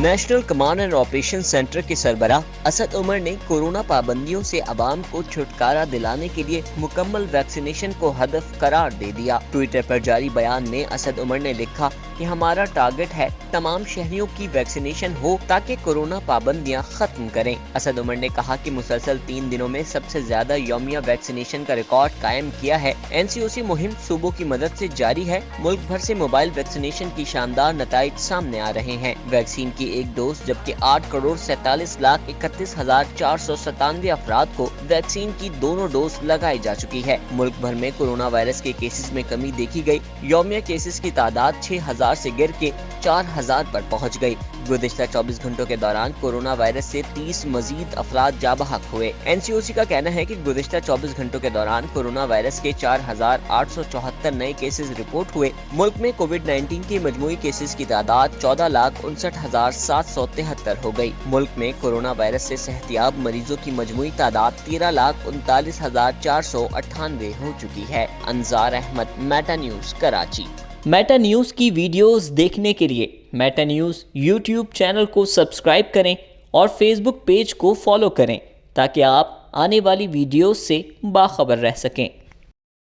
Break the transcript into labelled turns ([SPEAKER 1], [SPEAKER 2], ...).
[SPEAKER 1] National command and operation centre کے سربراہ اسد عمر نے کورونا پابندیوں سے عوام کو چھٹکارا دلانے کے لیے مکمل ویکسینیشن کو ہدف قرار دے دیا۔ ٹویٹر پر جاری بیان میں اسد عمر نے لکھا کہ ہمارا ٹارگٹ ہے تمام شہریوں کی ویکسینیشن ہو تاکہ کورونا پابندیاں ختم کریں۔ اسد عمر نے کہا کہ مسلسل 3 دنوں میں سب سے زیادہ یومیہ ویکسینیشن کا ریکارڈ قائم کیا ہے۔ NCOC مہم صوبوں کی مدد سے جاری ہے۔ ملک بھر سے موبائل ویکسینیشن کی شاندار نتائج سامنے آ رہے ہیں۔ ویکسین کی ایک ڈوز جبکہ 8,47,41,497 افراد کو ویکسین کی دونوں ڈوز لگائی جا چکی ہے۔ ملک بھر میں کورونا وائرس کے کیسز میں کمی دیکھی گئی۔ یومیہ کیسز کی تعداد 6,000 سے گر کے 4,000 پر پہنچ گئی۔ گزشتہ 24 گھنٹوں کے دوران کورونا وائرس سے 30 مزید افراد جاں بحق ہوئے۔ NCOC کا کہنا ہے کہ گزشتہ 24 گھنٹوں کے دوران کورونا وائرس کے 4,874 نئے کیسز رپورٹ ہوئے۔ ملک میں کووڈ-19 کی مجموعی کیسز کی تعداد 14,59,773 ہو گئی۔ ملک میں کورونا وائرس سے صحتیاب مریضوں کی مجموعی تعداد 13,39,498 ہو چکی ہے۔ Ansar Ahmed, Meta News, Karachi.
[SPEAKER 2] Meta News کی ویڈیوز دیکھنے کے لیے میٹا نیوز یوٹیوب چینل کو سبسکرائب کریں اور فیس بک پیج کو فالو کریں تاکہ آپ آنے والی ویڈیوز سے باخبر رہ سکیں۔